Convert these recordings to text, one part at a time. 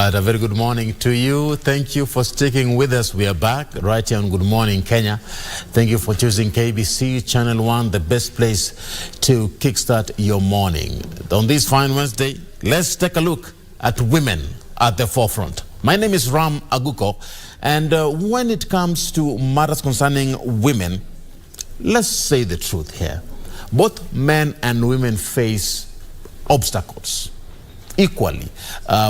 Right, a very good morning to you. Thank you for sticking with us. We are back right here on Good Morning Kenya. Thank you for choosing KBC Channel 1, the best place to kickstart your morning. On this fine Wednesday, let's take a look at women at the forefront. My name is Aguko, and when it comes to matters concerning women, let's say the truth here. Both men and women face obstacles equally.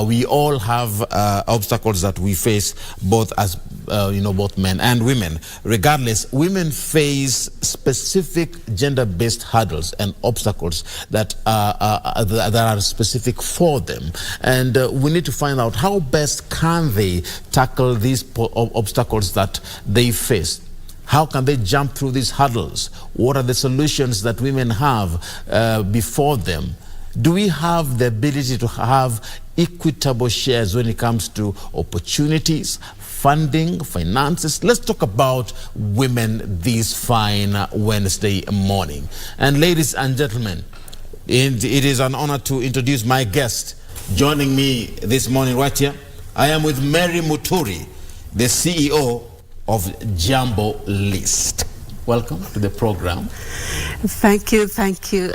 We all have obstacles that we face, both as both men and women. Regardless, women face specific gender-based hurdles and obstacles that are specific for them, and we need to find out how best can they tackle these obstacles that they face. How can they jump through these hurdles? What are the solutions that women have before them? Do we have the ability to have equitable shares when it comes to opportunities, funding, finances? Let's talk about women this fine Wednesday morning. And ladies and gentlemen, it is an honor to introduce my guest. Joining me this morning right here, I am with Muturi, the CEO of Jambo List. Welcome to the program. Thank you.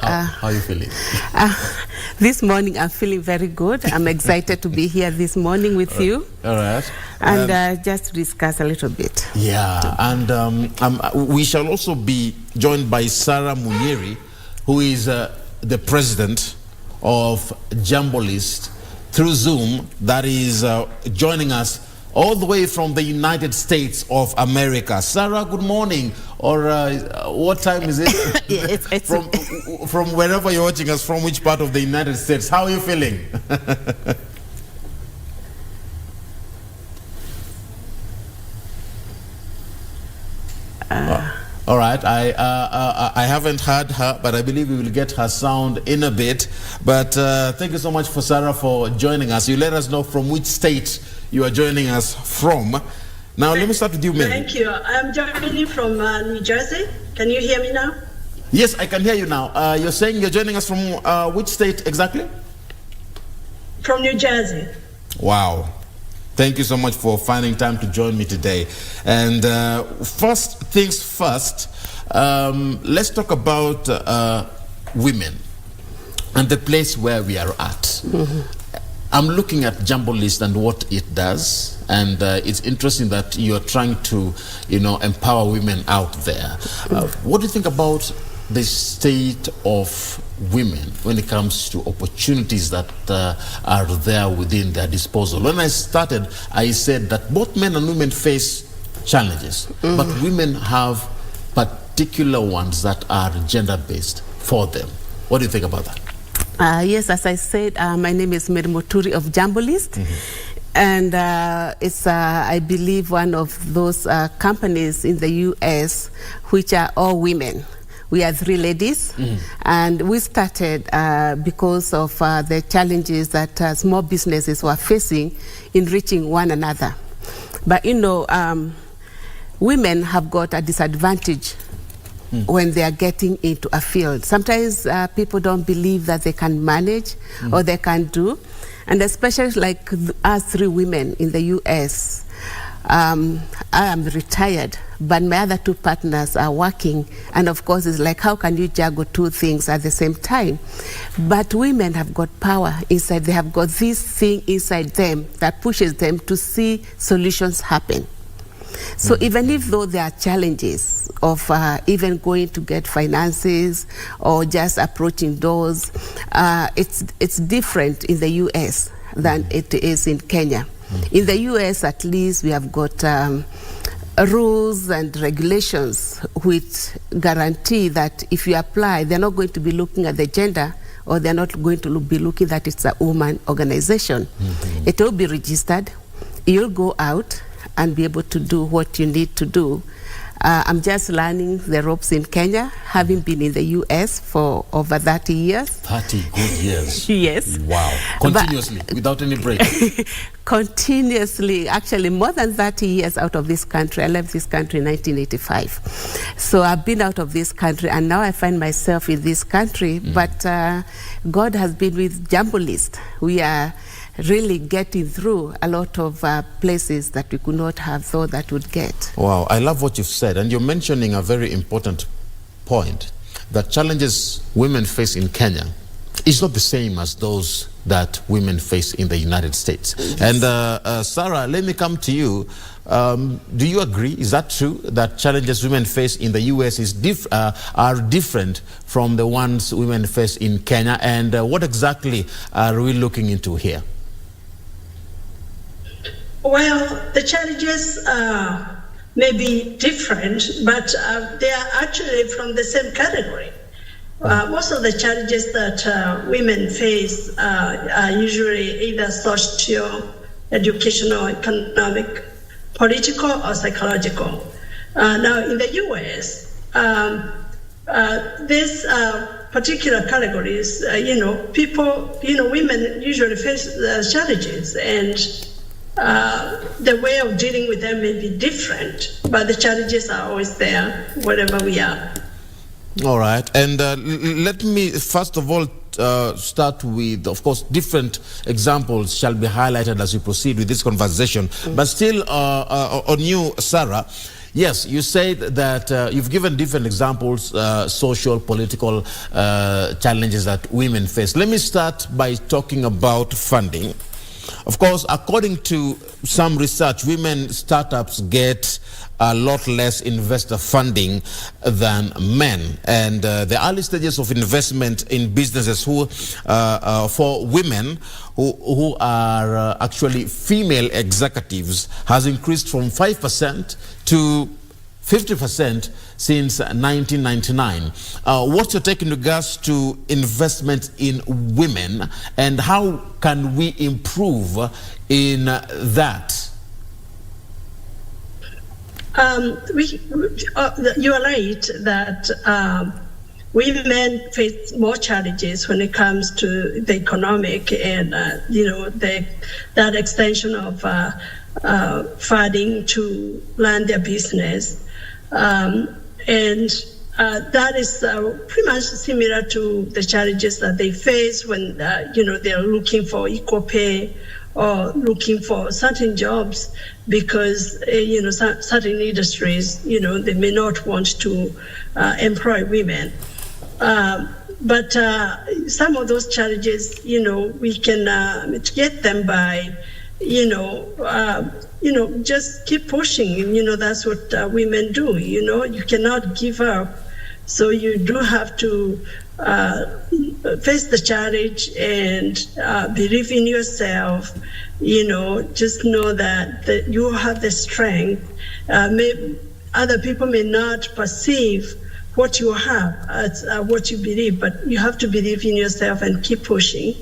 How are you feeling? This morning I'm feeling very good. I'm excited to be here this morning with you. All right. And just to discuss a little bit. Yeah, and we shall also be joined by Serah Munyiri, who is the president of Jambo List through Zoom, that is joining us all the way from the United States of America. Serah, good morning. Or what time is it? it's from wherever you're watching us, from which part of the United States? How are you feeling? All right, I haven't heard her, but I believe we will get her sound in a bit. But thank you so much for Serah for joining us. You let us know from which state you are joining us from. Now, let me start with you, Mary. Thank you. I'm joining you from New Jersey. Can you hear me now? Yes, I can hear you now. You're saying you're joining us from which state exactly? From New Jersey. Wow. Thank you so much for finding time to join me today. And first things first, let's talk about women and the place where we are at. Mm-hmm. I'm looking at Jambo List and what it does, and it's interesting that you're trying to, empower women out there. What do you think about the state of women when it comes to opportunities that are there within their disposal? When I started, I said that both men and women face challenges, mm-hmm. but women have particular ones that are gender-based for them. What do you think about that? Yes, as I said, my name is Muturi of Jambo List. Mm-hmm. And it's, I believe, one of those companies in the U.S. which are all women. We are 3 ladies, mm-hmm. and we started because of the challenges that small businesses were facing in reaching one another. But, women have got a disadvantage when they are getting into a field. Sometimes people don't believe that they can manage or they can do. And especially like us 3 women in the U.S., I am retired, but my other 2 partners are working. And of course, it's like, how can you juggle 2 things at the same time? But women have got power inside. They have got this thing inside them that pushes them to see solutions happen. So even if though there are challenges of even going to get finances or just approaching doors, it's different in the U.S. than it is in Kenya. In the U.S., at least, we have got rules and regulations which guarantee that if you apply, they're not going to be looking at the gender, or they're not going to be looking that it's a woman organization. Mm-hmm. It will be registered. You'll go out and be able to do what you need to do. I'm just learning the ropes in Kenya, having been in the U.S. for over 30 years. 30 good years? Yes. Wow. Continuously, without any break? Continuously, actually more than 30 years out of this country. I left this country in 1985. So I've been out of this country, and now I find myself in this country. But God has been with Jambo List. We are really getting through a lot of places that we could not have thought that would get. Wow, I love what you've said. And you're mentioning a very important point, that challenges women face in Kenya is not the same as those that women face in the United States. Yes. And Serah, let me come to you. Do you agree? Is that true, that challenges women face in the U.S. are different from the ones women face in Kenya? And what exactly are we looking into here? Well, the challenges may be different, but they are actually from the same category. Most of the challenges that women face are usually either social, educational, economic, political, or psychological. Now, in the U.S., these particular categories, women usually face challenges, and the way of dealing with them may be different, but the challenges are always there, wherever we are. All right, and let me first of all start with, of course, different examples shall be highlighted as we proceed with this conversation. But still, on you, Serah, yes, you said that you've given different examples, social, political challenges that women face. Let me start by talking about funding. Of course, according to some research, women startups get a lot less investor funding than men. And the early stages of investment in businesses for women who are actually female executives has increased from 5% to 50% since 1999. What's your take in regards to investment in women, and how can we improve in that? You are right that women face more challenges when it comes to the economic and that extension of funding to run their business. And that is pretty much similar to the challenges that they face when they're looking for equal pay or looking for certain jobs, because certain industries they may not want to employ women. But some of those challenges we can mitigate them by just keep pushing. That's what women do. You cannot give up. So you do have to face the challenge and believe in yourself. Just know that you have the strength. Other people may not perceive what you have as what you believe, but you have to believe in yourself and keep pushing.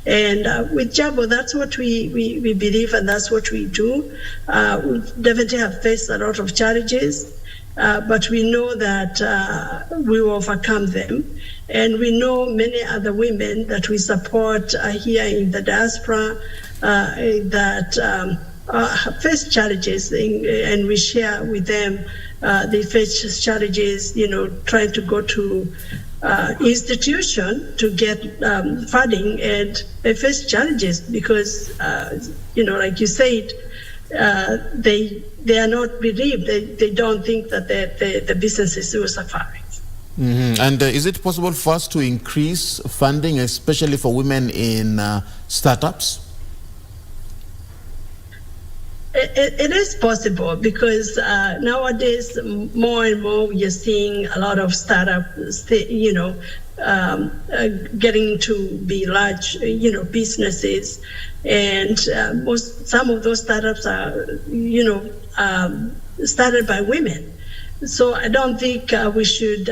And with Jambo, that's what we believe, and that's what we do. We definitely have faced a lot of challenges, but we know that we will overcome them. And we know many other women that we support here in the diaspora that face challenges, and we share with them. They face challenges, trying to go to institution to get funding, and they face challenges because, like you said, they are not believed. They don't think that the businesses will survive. Mm-hmm. And is it possible for us to increase funding, especially for women in startups? It is possible, because nowadays more and more you're seeing a lot of startups, getting to be large, businesses, and some of those startups are, started by women. So I don't think we should,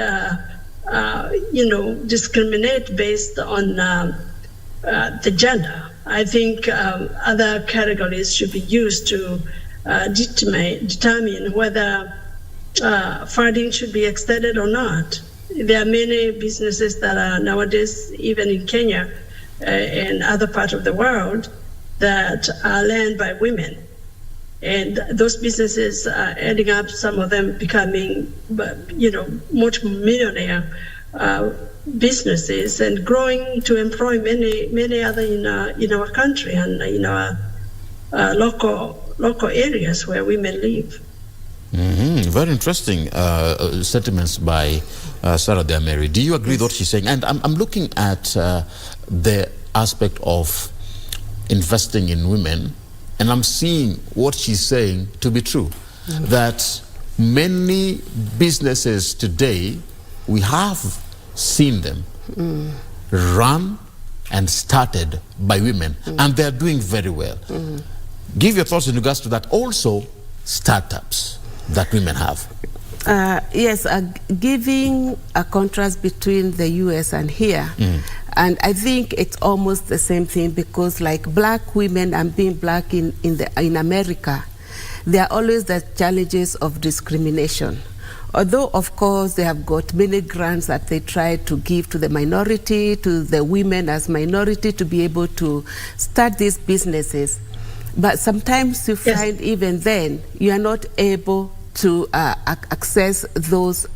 discriminate based on the gender. I think other categories should be used to determine whether funding should be extended or not. There are many businesses that are nowadays, even in Kenya and other parts of the world, that are led by women. And those businesses are ending up, some of them becoming, multi-millionaire businesses and growing to employ many other in our country and in our local areas where women live. Very interesting sentiments by Serah there, Mary. Do you agree with what she's saying? And I'm looking at the aspect of investing in women, and I'm seeing what she's saying to be true. That many businesses today, we have seen them run and started by women, and they're doing very well. Give your thoughts in regards to that. Also, startups that women have. Yes, giving a contrast between the US and here, and I think it's almost the same thing, because like black women and being black in America, there are always the challenges of discrimination. Although, of course, they have got many grants that they try to give to the minority, to the women as minority, to be able to start these businesses. But sometimes you find even then, you are not able to access those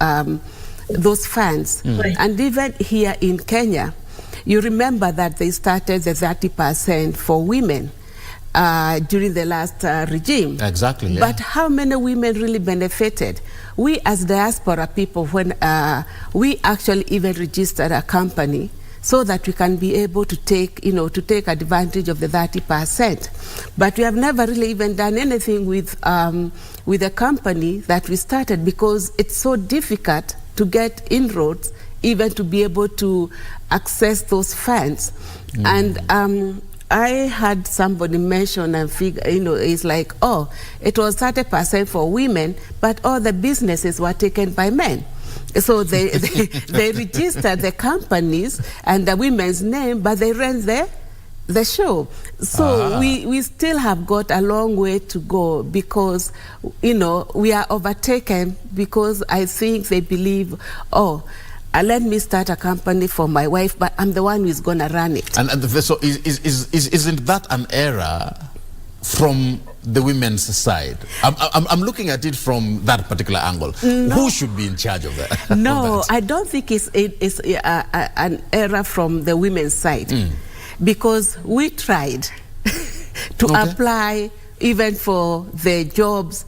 funds. And even here in Kenya, you remember that they started the 30% for women during the last regime. Exactly. Yeah. But how many women really benefited? We as diaspora people, when we actually even registered a company so that we can be able to take, take advantage of the 30%. But we have never really even done anything with a company that we started, because it's so difficult to get inroads, even to be able to access those funds. And I had somebody mention and figure, it's like, oh, it was 30% for women, but all the businesses were taken by men. So they registered the companies and the women's name, but they ran the show. So we still have got a long way to go, because, we are overtaken, because I think they believe, oh, let me start a company for my wife, but I'm the one who's going to run it. And so isn't that an error from the women's side? I'm looking at it from that particular angle. No. Who should be in charge of that? No, I don't think it's an error from the women's side, because we tried to apply even for the jobs.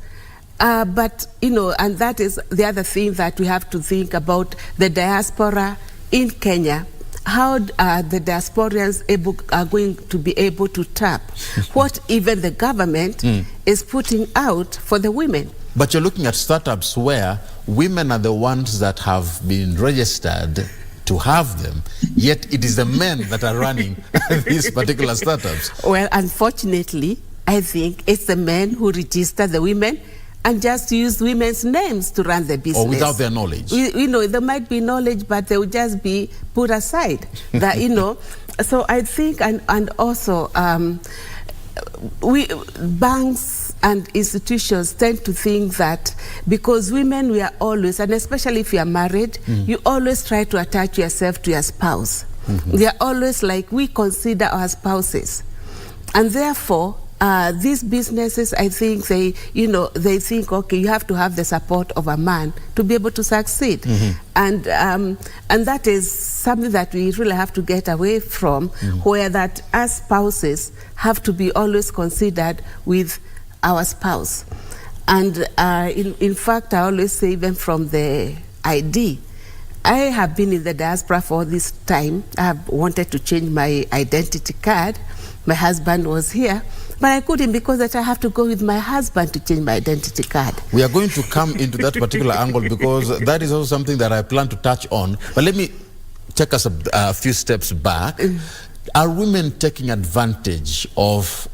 But, and that is the other thing that we have to think about, the diaspora in Kenya. How the diasporians are going to be able to tap what even the government is putting out for the women. But you're looking at startups where women are the ones that have been registered to have them, yet it is the men that are running these particular startups. Well, unfortunately, I think it's the men who register the women and just use women's names to run the business. Or without their knowledge. There might be knowledge, but they will just be put aside. That, so I think, and also, banks and institutions tend to think that because women, we are always, and especially if you are married, you always try to attach yourself to your spouse. We are always like, we consider our spouses. And therefore, these businesses, I think they think, okay, you have to have the support of a man to be able to succeed. And that is something that we really have to get away from, where that as spouses have to be always considered with our spouse. And in fact, I always say, even from the ID, I have been in the diaspora for this time. I have wanted to change my identity card. My husband was here, but I couldn't, because that I have to go with my husband to change my identity card. We are going to come into that particular angle, because that is also something that I plan to touch on. But let me take us a few steps back. Are women taking advantage of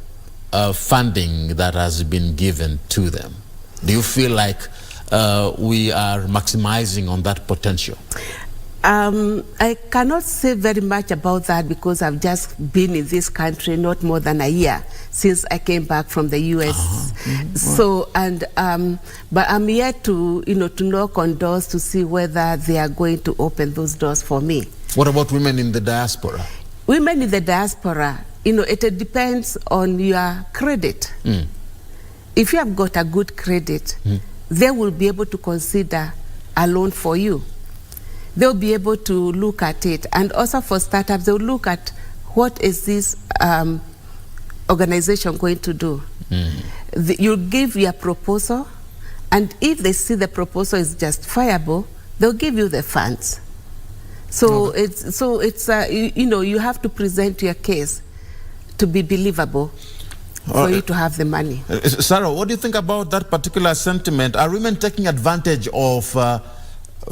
funding that has been given to them? Do you feel like we are maximizing on that potential? I cannot say very much about that, because I've just been in this country not more than a year since I came back from the US. So, but I'm yet to, to knock on doors to see whether they are going to open those doors for me. What about women in the diaspora? Women in the diaspora, it depends on your credit. If you have got a good credit, they will be able to consider a loan for you. they'll be able to look at it. And also for startups, they'll look at what is this organization going to do. You give your proposal, and if they see the proposal is justifiable, they'll give you the funds. So it's you have to present your case to be believable for you to have the money. Serah, what do you think about that particular sentiment? Are women taking advantage of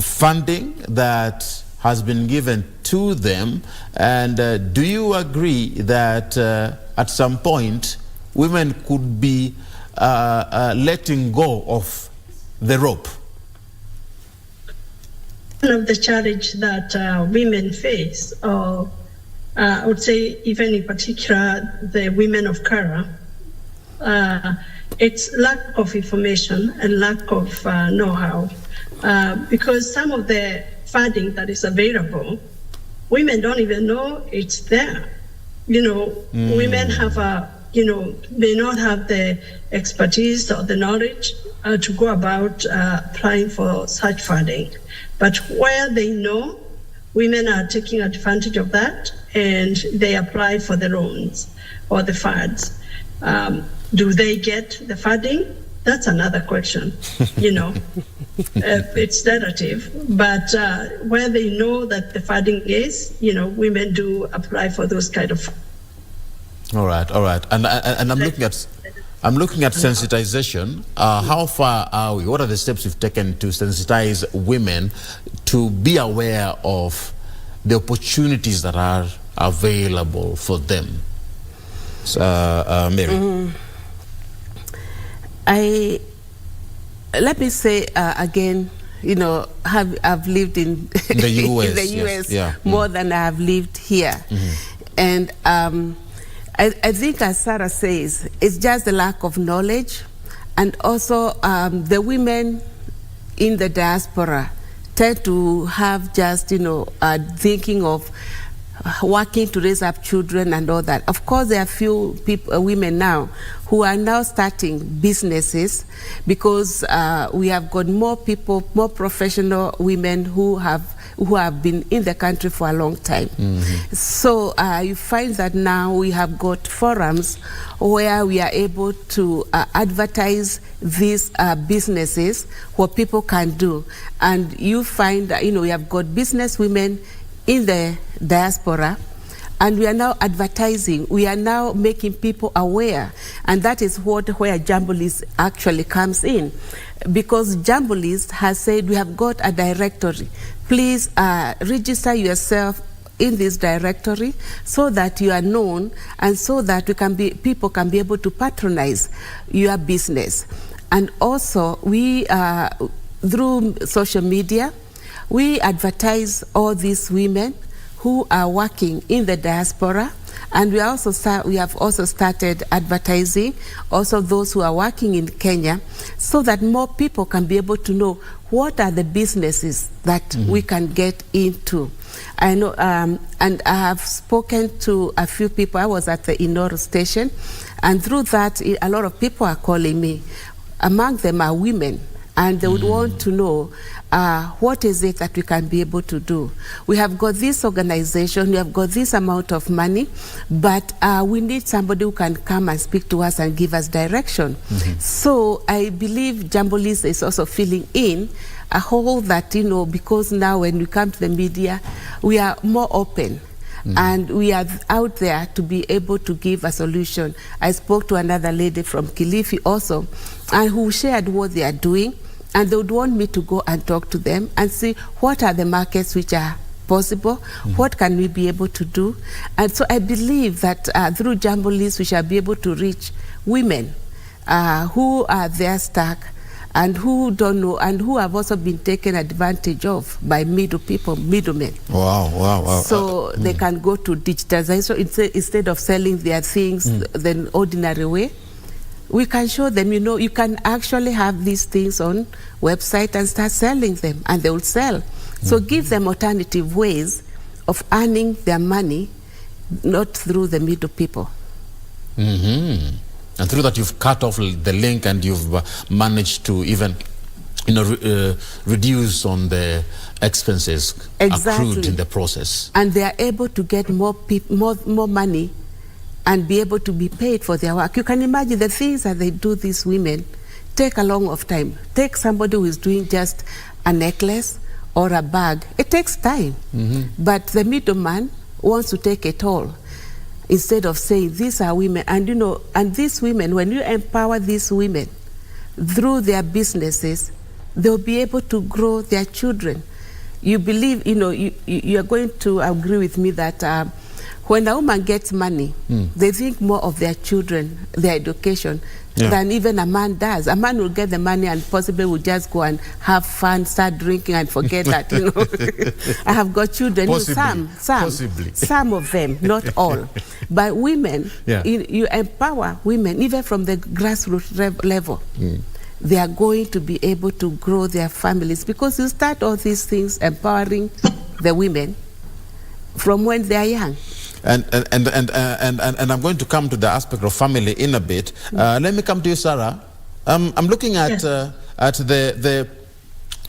funding that has been given to them? And do you agree that at some point women could be letting go of the rope? One of the challenge that women face, or I would say even in particular the women of Kara, it's lack of information and lack of know-how. Because some of the funding that is available, women don't even know it's there. Women have may not have the expertise or the knowledge to go about applying for such funding. But where they know, women are taking advantage of that and they apply for the loans or the funds. Do they get the funding? That's another question. It's relative. But where they know that the funding is, women do apply for those kind of. All right. And I'm looking at sensitization. How far are we? What are the steps we've taken to sensitize women to be aware of the opportunities that are available for them? Mary. Let me say again, I've lived in the US, in the US yes. more than I have lived here. And I think, as Serah says, it's just the lack of knowledge, and also the women in the diaspora tend to have just, thinking of working to raise up children and all that. Of course, there are few women now who are now starting businesses because we have got more professional women who have been in the country for a long time. So you find that now we have got forums where we are able to advertise these businesses, what people can do. And you find that, we have got business women in the diaspora, and we are now advertising. We are now making people aware, and that is where Jambo actually comes in, because Jambo has said we have got a directory. Please register yourself in this directory so that you are known and so that people can be able to patronize your business. And also we through social media, we advertise all these women who are working in the diaspora, and we have also started advertising also those who are working in Kenya, so that more people can be able to know what are the businesses that we can get into. I know, and I have spoken to a few people. I was at the Inoro station, and through that, a lot of people are calling me. Among them are women, and they would want to know what is it that we can be able to do. We have got this organization, we have got this amount of money, but we need somebody who can come and speak to us and give us direction. So I believe Jambo is also filling in a hole that, because now when we come to the media, we are more open. And we are out there to be able to give a solution. I spoke to another lady from Kilifi also, and who shared what they are doing, and they would want me to go and talk to them and see what are the markets which are possible, what can we be able to do. And so I believe that through Jambo we shall be able to reach women who are there stuck and who don't know, and who have also been taken advantage of by middlemen. Wow. So they can go to digitization instead of selling their things the ordinary way. We can show them, you can actually have these things on website and start selling them, and they will sell. So give them alternative ways of earning their money, not through the middle people. And through that, you've cut off the link, and you've managed to even reduce on the expenses accrued in the process. And they are able to get more money and be able to be paid for their work. You can imagine the things that they do, these women, take a long of time. Take somebody who is doing just a necklace or a bag. It takes time. But the middleman wants to take it all. Instead of saying, these are women. And and these women, when you empower these women through their businesses, they'll be able to grow their children. You believe, you are going to agree with me that when a woman gets money, they think more of their children, their education, than even a man does. A man will get the money and possibly will just go and have fun, start drinking and forget that, I have got children. Possibly. Some of them, not all. But women, you empower women, even from the grassroots level. They are going to be able to grow their families, because you start all these things empowering the women from when they are young. And I'm going to come to the aspect of family in a bit. Let me come to you, Serah. I'm looking at the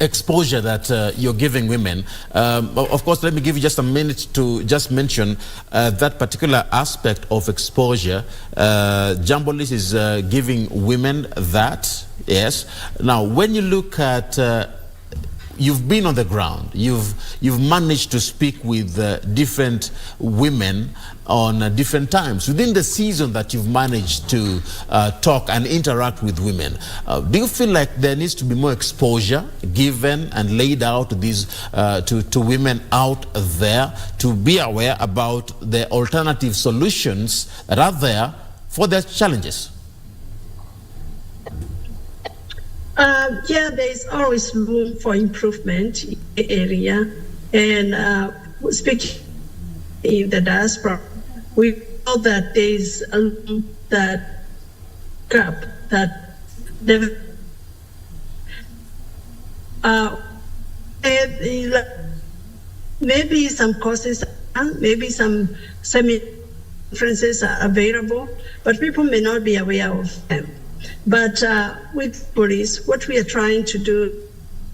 exposure that you're giving women. Of course, let me give you just a minute to just mention that particular aspect of exposure. Jambo is giving women that, yes. Now, when you look at you've been on the ground. You've managed to speak with different women on different times. Within the season that you've managed to talk and interact with women, do you feel like there needs to be more exposure given and laid out to these to women out there to be aware about the alternative solutions that are there for their challenges? Yeah, there is always room for improvement in the area. And speaking in the diaspora, we know that there is that gap that maybe some courses, maybe some semi-conferences are available, but people may not be aware of them. But with police, what we are trying to do,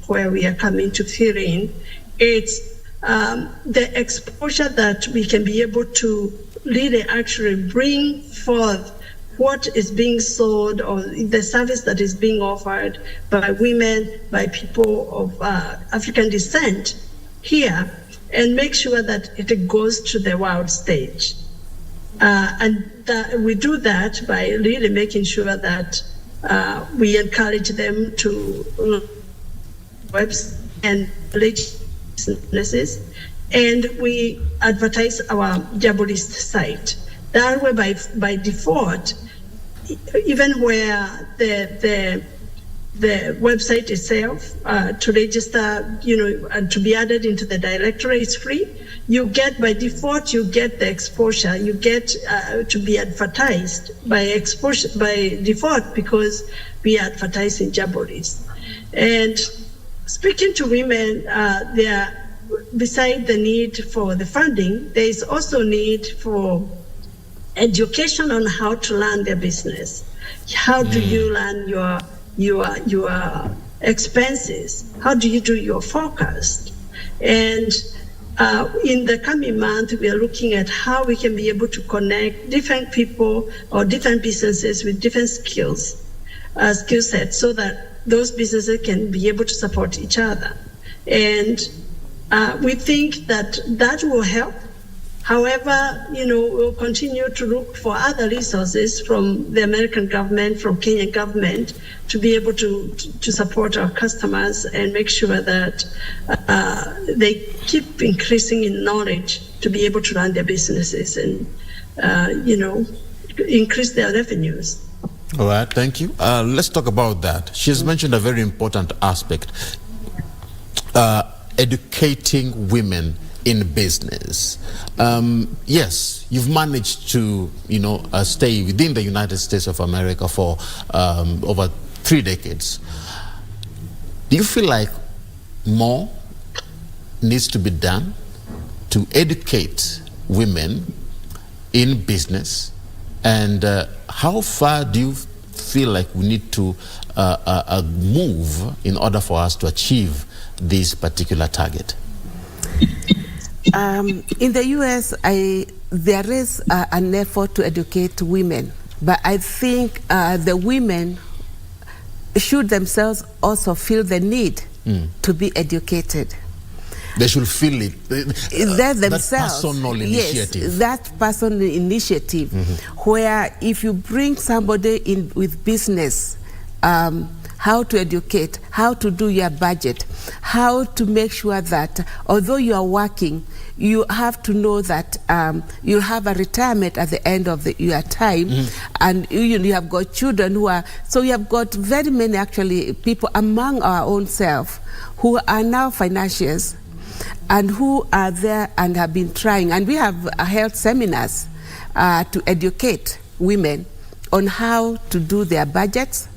where we are coming to fill in, it's the exposure that we can be able to really actually bring forth what is being sold or the service that is being offered by women, by people of African descent here, and make sure that it goes to the world stage. And we do that by really making sure that we encourage them to websites and businesses, and we advertise our Jambo List site. That way, by default, even where the website itself to register, and to be added into the directory is free. You get, by default, you get the exposure. You get to be advertised by default, because we advertise in Jambo List. And speaking to women, beside the need for the funding, there is also need for education on how to run their business. How do you run your expenses? How do you do your forecast? And in the coming month, we are looking at how we can be able to connect different people or different businesses with different skill sets, so that those businesses can be able to support each other. And we think that will help. However, we'll continue to look for other resources from the American government, from Kenyan government, to be able to support our customers and make sure that they keep increasing in knowledge to be able to run their businesses and, increase their revenues. All right, thank you. Let's talk about that. She's mentioned a very important aspect, educating women in business. Yes, you've managed to, stay within the United States of America for over 3 decades. Do you feel like more needs to be done to educate women in business? And how far do you feel like we need to move in order for us to achieve this particular target? In the U.S., there is an effort to educate women, but I think the women should themselves also feel the need to be educated. They should feel it. That personal initiative. Yes, that personal initiative, where if you bring somebody in with business, how to educate, how to do your budget, how to make sure that although you are working, you have to know that you have a retirement at the end of your time, and you have got children who are, so you have got very many actually people among our own self who are now financiers and who are there and have been trying, and we have held seminars to educate women on how to do their budgets,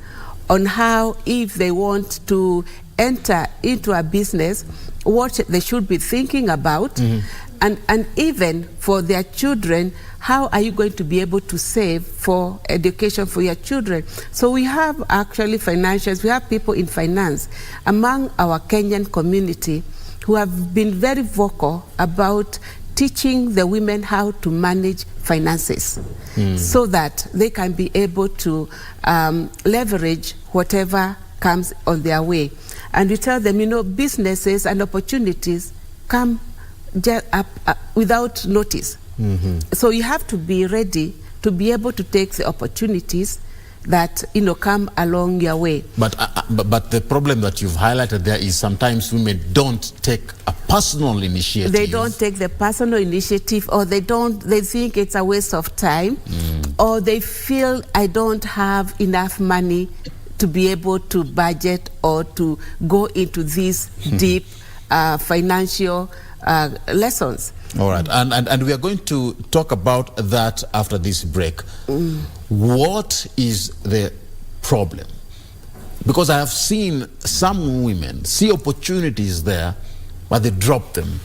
on how, if they want to enter into a business, what they should be thinking about, and even for their children, how are you going to be able to save for education for your children? So we have actually financials, we have people in finance among our Kenyan community who have been very vocal about teaching the women how to manage finances so that they can be able to leverage whatever comes on their way. And we tell them, businesses and opportunities come up without notice. So you have to be ready to be able to take the opportunities that come along your way. But the problem that you've highlighted there is sometimes women don't take a personal initiative. They don't take the personal initiative, or they think it's a waste of time, or they feel I don't have enough money to be able to budget or to go into these deep financial lessons. All right, and we are going to talk about that after this break. What is the problem? Because I have seen some women see opportunities there, but they drop them.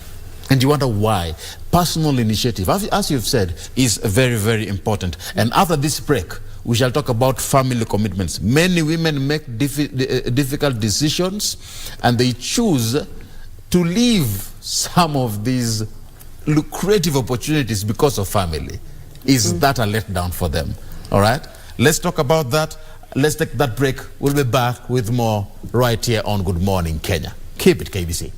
And you wonder why. Personal initiative, as you've said, is very, very important. And after this break, we shall talk about family commitments. Many women make difficult decisions, and they choose to leave some of these lucrative opportunities because of family. Is that a letdown for them? All right, let's talk about that. Let's take that break. We'll be back with more right here on Good Morning Kenya. Keep it KBC.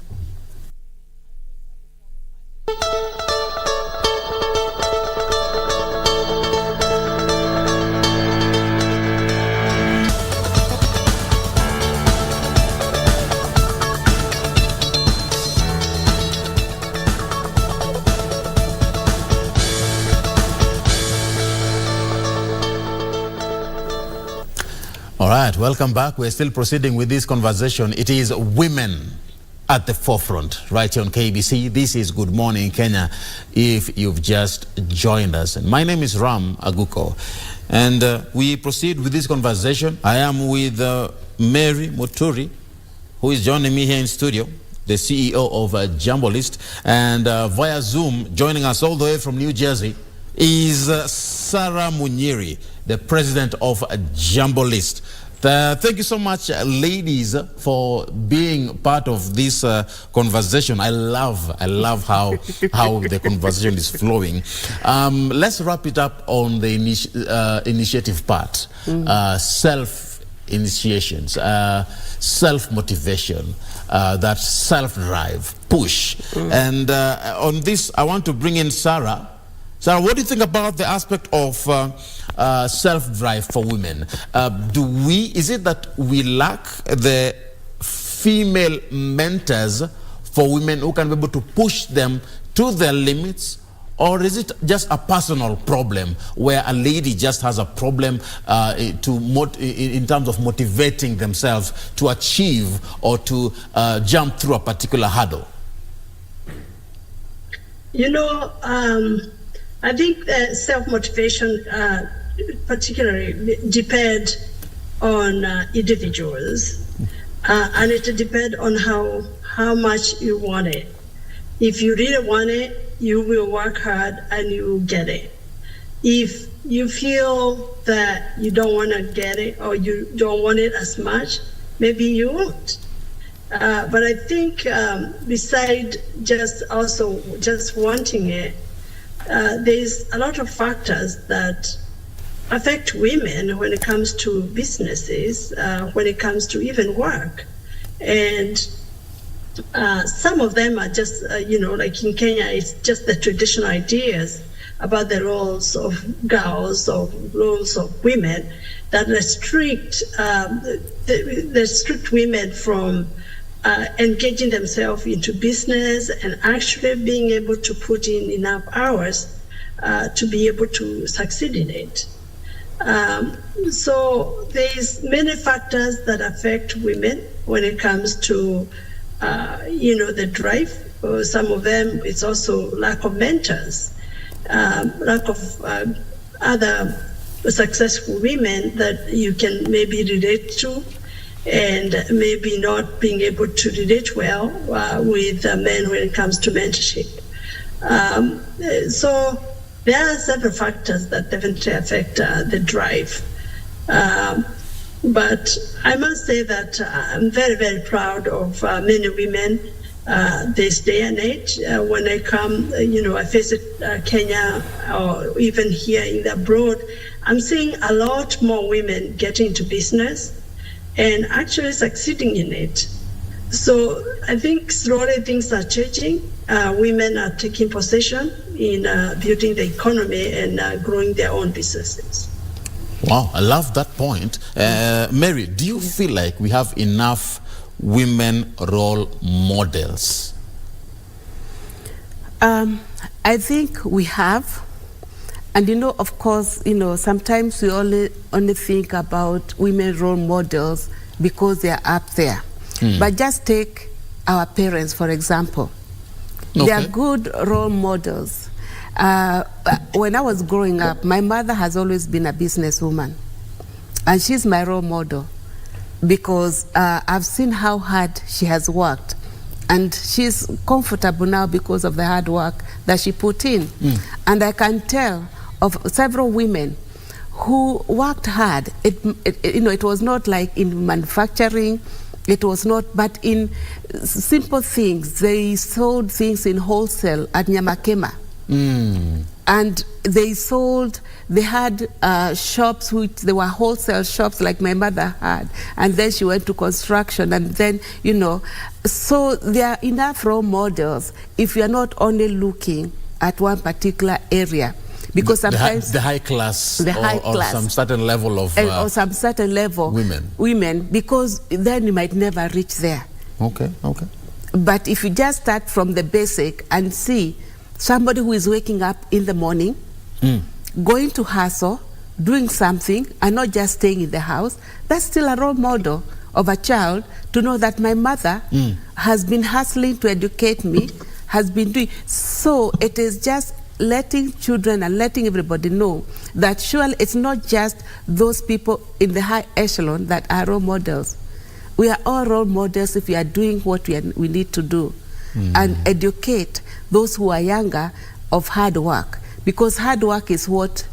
All right, welcome back. We're still proceeding with this conversation. It is women at the forefront right here on KBC. This is Good Morning Kenya, if you've just joined us. And my name is Aguko. And we proceed with this conversation. I am with Mary Muturi, who is joining me here in studio, the CEO of Jambo List. And via Zoom, joining us all the way from New Jersey, is Serah Munyiri, the president of Jambo List. Thank you so much, ladies, for being part of this conversation. I love how the conversation is flowing. Let's wrap it up on the initiative part. Self-initiations, self-motivation, that self-drive, push. And on this, I want to bring in Serah. Serah, what do you think about the aspect of self-drive for women? Is it that we lack the female mentors for women who can be able to push them to their limits? Or is it just a personal problem where a lady just has a problem in terms of motivating themselves to achieve or to jump through a particular hurdle? I think self-motivation particularly depend on individuals, and it depends on how much you want it. If you really want it, you will work hard and you will get it. if you feel that you don't want to get it or you don't want it as much, maybe you won't. But I think beside just wanting it, there's a lot of factors that affect women when it comes to businesses, when it comes to even work. And some of them are just, like in Kenya, it's just the traditional ideas about the roles of girls or roles of women that restrict women from engaging themselves into business and actually being able to put in enough hours to be able to succeed in it. So there's many factors that affect women when it comes to, the drive. Some of them, it's also lack of mentors, lack of other successful women that you can maybe relate to, and maybe not being able to relate well with men when it comes to mentorship. So there are several factors that definitely affect the drive. But I must say that I'm very, very proud of many women this day and age. When I come, I visit Kenya or even here in the abroad, I'm seeing a lot more women getting into business and actually succeeding in it. So I think slowly things are changing. Women are taking possession in building the economy and growing their own businesses. Wow, I love that point. Mary, do you feel like we have enough women role models? I think we have. And of course, sometimes we only think about women role models because they're up there. But just take our parents, for example. Okay. They are good role models. When I was growing up, my mother has always been a businesswoman. And she's my role model because I've seen how hard she has worked. And she's comfortable now because of the hard work that she put in. And I can tell of several women who worked hard. It was not like in manufacturing, it was not, but in simple things. They sold things in wholesale at Nyamakema. And they had shops which they were wholesale shops like my mother had. And then she went to construction and then, so there are enough role models if you're not only looking at one particular area. Because sometimes the high class, or some certain level of or some certain level women, because then you might never reach there. Okay. But if you just start from the basic and see somebody who is waking up in the morning, going to hustle, doing something, and not just staying in the house, that's still a role model of a child to know that my mother has been hustling to educate me, has been doing. So it is just letting children and letting everybody know that surely it's not just those people in the high echelon that are role models. We are all role models if we are doing what we need to do and educate those who are younger of hard work, because hard work is what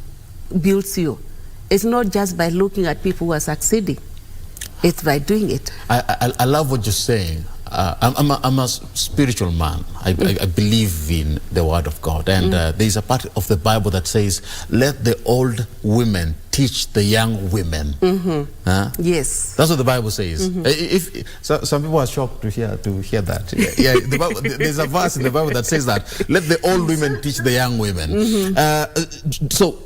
builds you. It's not just by looking at people who are succeeding, it's by doing it. I love what you're saying. I'm a spiritual man. I believe in the word of God. And there's a part of the Bible that says, let the old women teach the young women. Yes. That's what the Bible says. Some people are shocked to hear that. Yeah, the Bible, there's a verse in the Bible that says that, let the old women teach the young women. So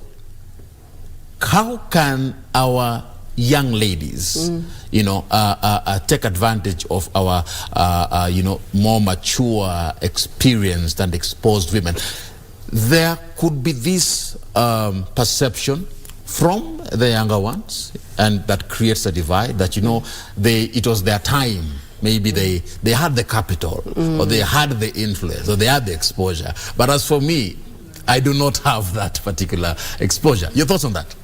how can our young ladies, take advantage of our, more mature, experienced and exposed women? There could be this perception from the younger ones, and that creates a divide that, it was their time. Maybe they had the capital, or they had the influence, or they had the exposure. But as for me, I do not have that particular exposure. Your thoughts on that?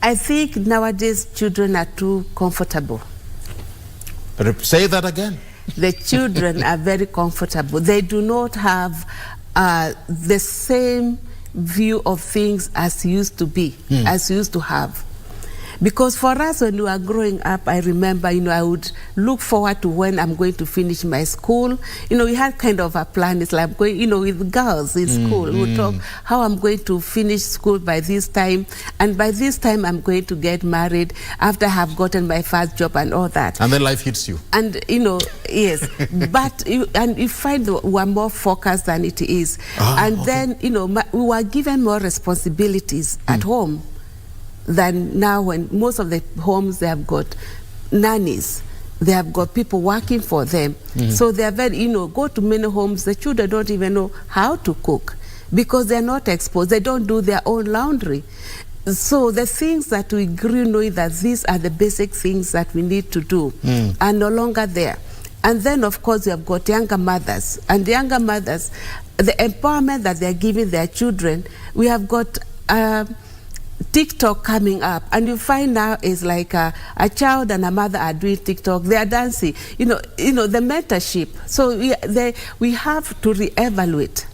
I think nowadays children are too comfortable. Say that again. The children are very comfortable. They do not have the same view of things as used to be, as used to have. Because for us, when we were growing up, I remember, I would look forward to when I'm going to finish my school. We had kind of a plan. It's like I'm going, with girls in school. We would talk how I'm going to finish school by this time. And by this time, I'm going to get married after I have gotten my first job and all that. And then life hits you. And, yes. But, and you find we're more focused than it is. Then, we were given more responsibilities at home than now, when most of the homes, they have got nannies. They have got people working for them. So they are very, go to many homes, the children don't even know how to cook because they're not exposed. They don't do their own laundry. So the things that we grew knowing that these are the basic things that we need to do are no longer there. And then, of course, we have got younger mothers. And the younger mothers, the empowerment that they're giving their children, we have got TikTok coming up, and you find now is like a child and a mother are doing TikTok. They are dancing. The mentorship. So we have to reevaluate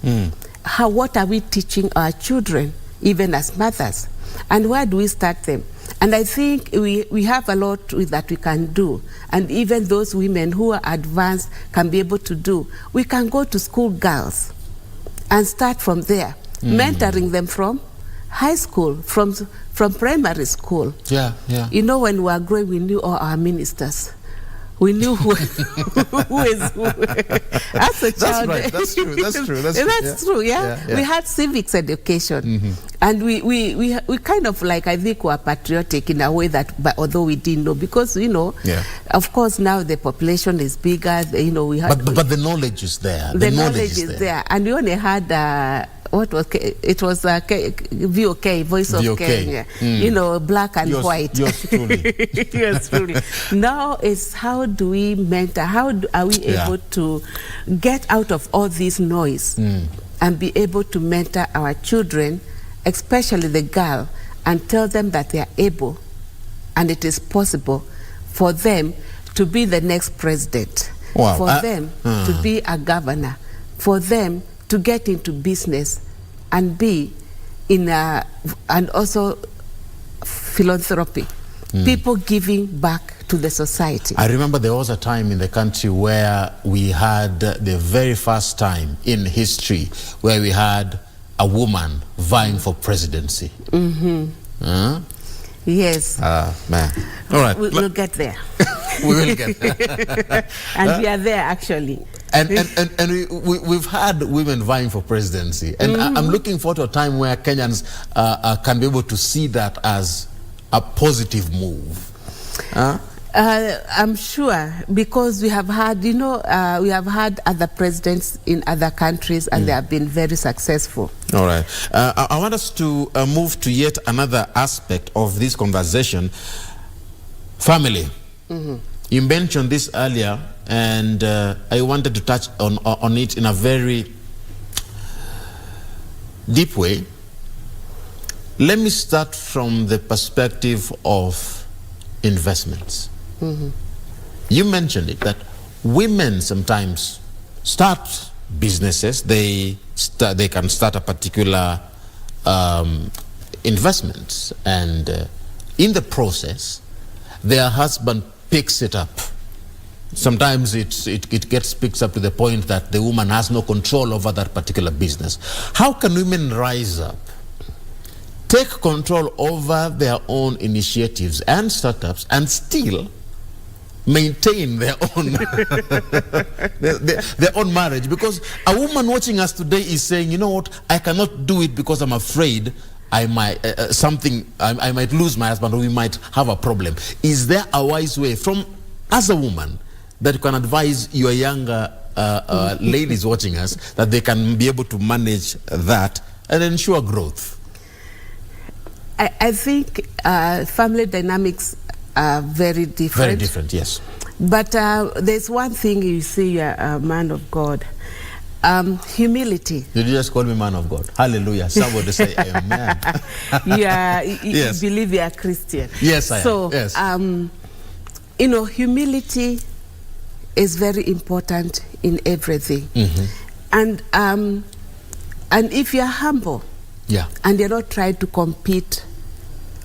what are we teaching our children, even as mothers, and where do we start them? And I think we have a lot that we can do, and even those women who are advanced can be able to do. We can go to school girls and start from there, mentoring them from high school, from primary school. Yeah. When we were growing, we knew all our ministers. We knew who is who. As a child, that's true. That's true. Yeah. We had civics education, and we kind of like, I think, were patriotic in a way that, but although we didn't know, because of course now the population is bigger. We had, but the knowledge is there. The knowledge is there, and we only had. What was it? Was VOK, Voice of Kenya. Black and white. Yours truly. Yours truly. Now it's how do we mentor? How are we able to get out of all this noise and be able to mentor our children, especially the girl, and tell them that they are able and it is possible for them to be the next president, for them to be a governor, for them to get into business and be and also philanthropy, people giving back to the society. I remember there was a time in the country where we had the very first time in history where we had a woman vying for presidency. Yes. Man. All right. We'll get there. We will get there. And we are there, actually. And we've had women vying for presidency. And I'm looking forward to a time where Kenyans can be able to see that as a positive move. I'm sure, because we have had, we have had other presidents in other countries, and they have been very successful. All right. I want us to move to yet another aspect of this conversation. Family. You mentioned this earlier, and I wanted to touch on it in a very deep way. Let me start from the perspective of investments. You mentioned it, that women sometimes start businesses. They can start a particular investment, and in the process, their husband picks it up. Sometimes it gets picked up to the point that the woman has no control over that particular business. How can women rise up, take control over their own initiatives and startups, and still maintain their own their own marriage? Because a woman watching us today is saying, you know what, I cannot do it because I'm afraid I might I might lose my husband, or we might have a problem. Is there a wise way, from as a woman, that you can advise your younger ladies watching us, that they can be able to manage that and ensure growth? I think family dynamics are very different. Very different, yes. But there's one thing you see, a man of God, humility. Did you just call me man of God? Hallelujah. Somebody say amen. You believe you are Christian. Yes, I am. So, yes. Humility is very important in everything. And if you're humble, Yeah. And you're not trying to compete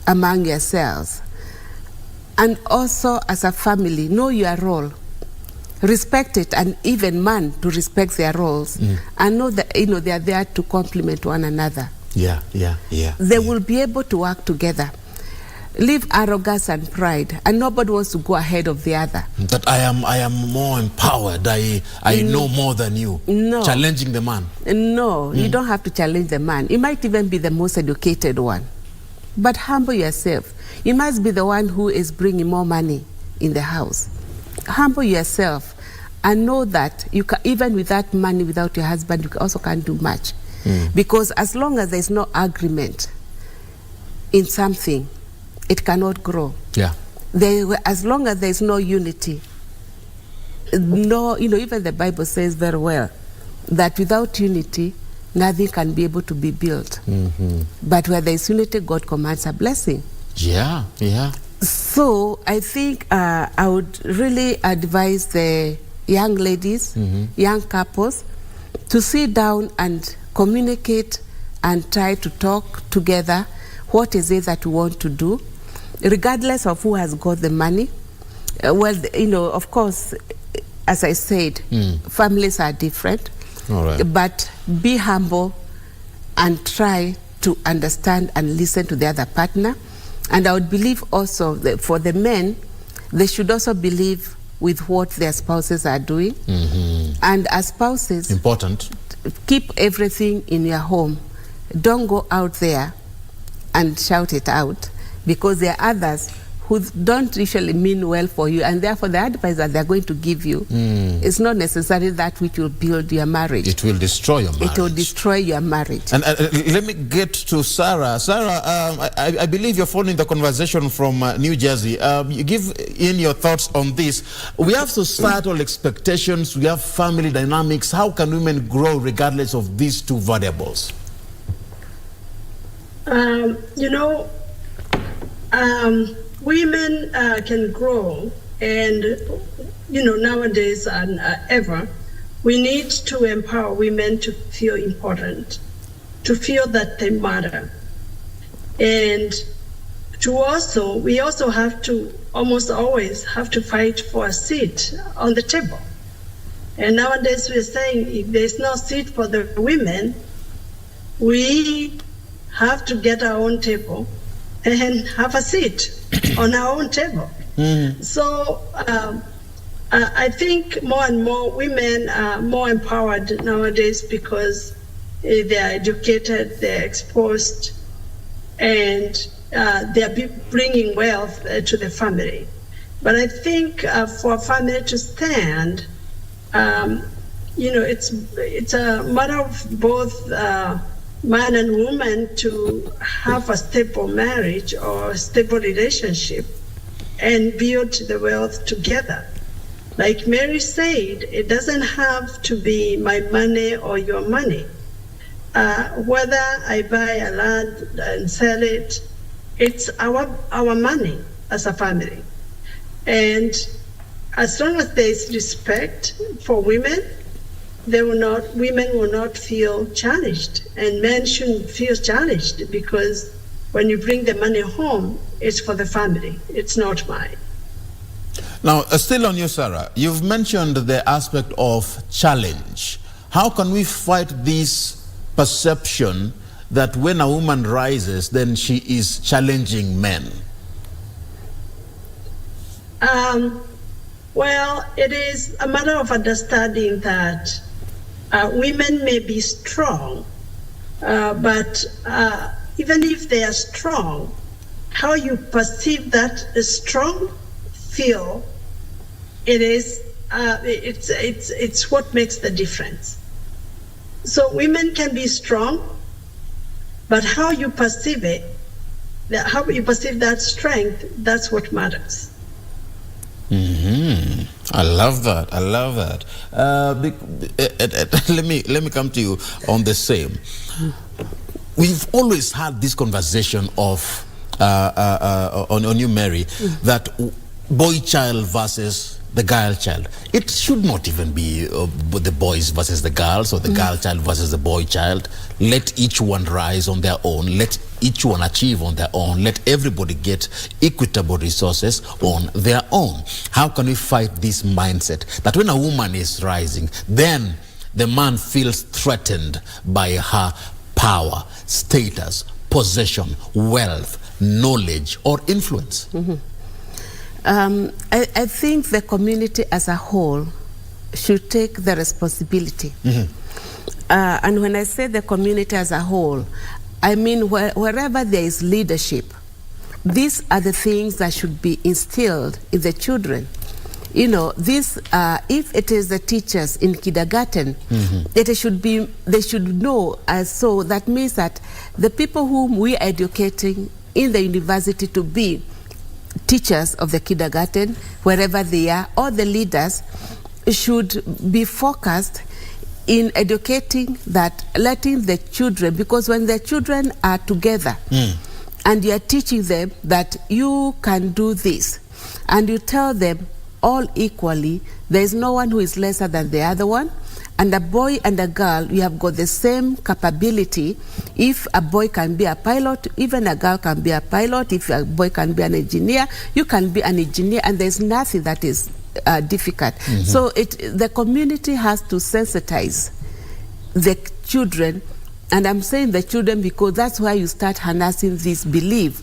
among yourselves. And also, as a family, know your role. Respect it, and even man to respect their roles, and know that they are there to complement one another. Yeah. They will be able to work together. Leave arrogance and pride, and nobody wants to go ahead of the other. That I am more empowered. I know more than you. No. Challenging the man. No, you don't have to challenge the man. You might even be the most educated one, but humble yourself. You must be the one who is bringing more money in the house. Humble yourself. And know that you can, even with that money, without your husband, you also can't do much. Because as long as there's no agreement in something, it cannot grow. Yeah. As long as there's no unity, even the Bible says very well that without unity, nothing can be able to be built. But where there's unity, God commands a blessing. Yeah. So I think I would really advise the young ladies, young couples, to sit down and communicate and try to talk together. What is it that we want to do, regardless of who has got the money? Of course, as I said, families are different. All right. But be humble and try to understand and listen to the other partner. And I would believe also that for the men, they should also believe with what their spouses are doing. And as spouses, important, keep everything in your home. Don't go out there and shout it out, because there are others who don't usually mean well for you, and therefore the advice that they're going to give you is not necessarily that which will build your marriage. It will destroy your marriage. It will destroy your marriage. And let me get to Serah. Serah, I believe you're following the conversation from New Jersey. You give in your thoughts on this. We have societal expectations, we have family dynamics. How can women grow regardless of these two variables? Women can grow, and nowadays and ever, we need to empower women to feel important, to feel that they matter, and we also have to almost always have to fight for a seat on the table. And nowadays we're saying if there's no seat for the women, we have to get our own table and have a seat on our own table. So I think more and more women are more empowered nowadays because they are educated, they're exposed, and they're bringing wealth to the family. But I think for a family to stand, it's a matter of both man and woman to have a stable marriage or a stable relationship and build the wealth together. Like Mary said, it doesn't have to be my money or your money. Whether I buy a land and sell it, it's our money as a family. And as long as there is respect for women, women will not feel challenged, and men shouldn't feel challenged, because when you bring the money home, it's for the family, it's not mine. Now, still on you, Serah, you've mentioned the aspect of challenge. How can we fight this perception that when a woman rises, then she is challenging men? Well, it is a matter of understanding that women may be strong, but even if they are strong, how you perceive that strong feel, it's what makes the difference. So women can be strong, but how you perceive it, how you perceive that strength, that's what matters. I love that. I love that. Let me come to you on the same. We've always had this conversation of on you, Mary, that boy child versus the girl child. It should not even be the boys versus the girls or the girl child versus the boy child. Let each one rise on their own. Let each one achieve on their own. Let everybody get equitable resources on their own. How can we fight this mindset that when a woman is rising, then the man feels threatened by her power, status, possession, wealth, knowledge, or influence? I think the community as a whole should take the responsibility. And when I say the community as a whole, I mean wherever there is leadership, these are the things that should be instilled in the children. You know, this, if it is the teachers in kindergarten, they should know. So that means that the people whom we are educating in the university to be teachers of the kindergarten, wherever they are, or the leaders, should be focused in educating that, letting the children, because when the children are together and you are teaching them that you can do this, and you tell them all equally, there is no one who is lesser than the other one, and a boy and a girl, you have got the same capability. If a boy can be a pilot, even a girl can be a pilot. If a boy can be an engineer, you can be an engineer, and there's nothing that is difficult. So the community has to sensitize the children, and I'm saying the children because that's why you start harnessing this belief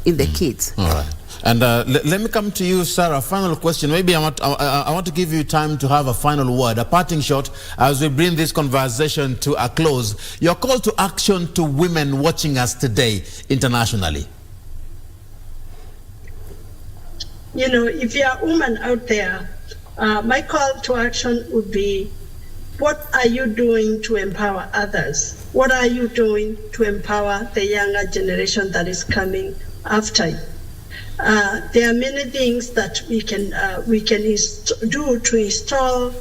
in the kids. All right. And let me come to you, Serah. Final question. Maybe I want to give you time to have a final word, a parting shot, as we bring this conversation to a close. Your call to action to women watching us today internationally. You know, if you're a woman out there, my call to action would be, what are you doing to empower others? What are you doing to empower the younger generation that is coming after you? There are many things that we can do to install,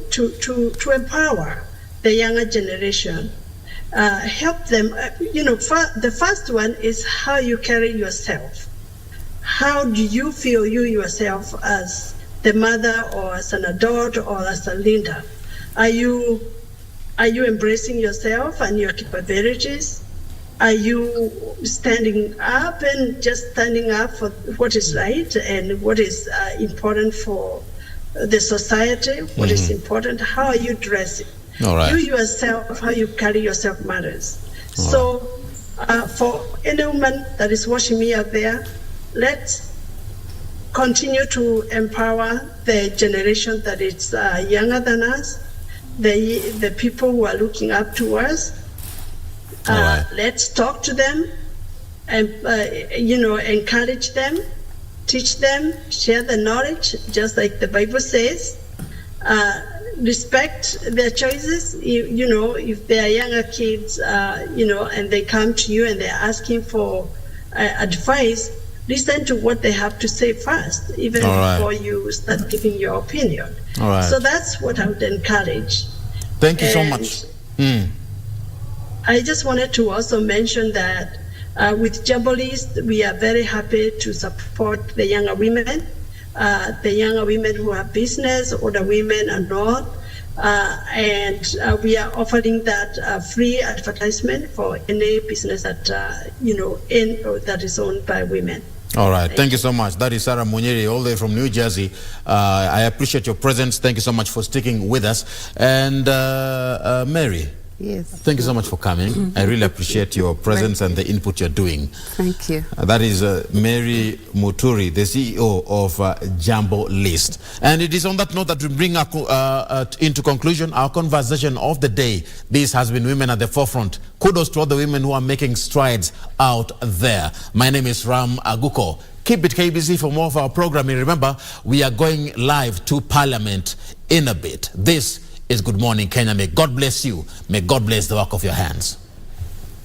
to empower the younger generation, help them. You know, the first one is how you carry yourself. How do you feel you yourself as the mother or as an adult or as a leader? Are you embracing yourself and your capabilities? Are you standing up and just standing up for what is right and what is important for the society? What is important? How are you dressing? All right. You yourself, how you carry yourself matters. So for any woman that is watching me out there, let's continue to empower the generation that is younger than us, the people who are looking up to us. Let's talk to them and, encourage them, teach them, share the knowledge, just like the Bible says. Respect their choices. If they are younger kids, and they come to you and they're asking for advice, listen to what they have to say first, even before you start giving your opinion. So that's what I would encourage. Thank you so much. I just wanted to also mention that with Jambo List, we are very happy to support the younger women who have business, or the women and not. And we are offering that free advertisement for any business that, that is owned by women. All right. Thank you so much. That is Serah Munyiri, all the way from New Jersey. I appreciate your presence. Thank you so much for sticking with us. And Mary. Yes. Thank you so much for coming. I really appreciate your presence and the input you're doing. Thank you. That is Mary Muturi, the CEO of Jambo List. And it is on that note that we bring into conclusion our conversation of the day. This has been Women at the Forefront. Kudos to all the women who are making strides out there. My name is Aguko. Keep it KBC for more of our programming. Remember, we are going live to Parliament in a bit. This is Good Morning Kenya. May God bless you. May God bless the work of your hands.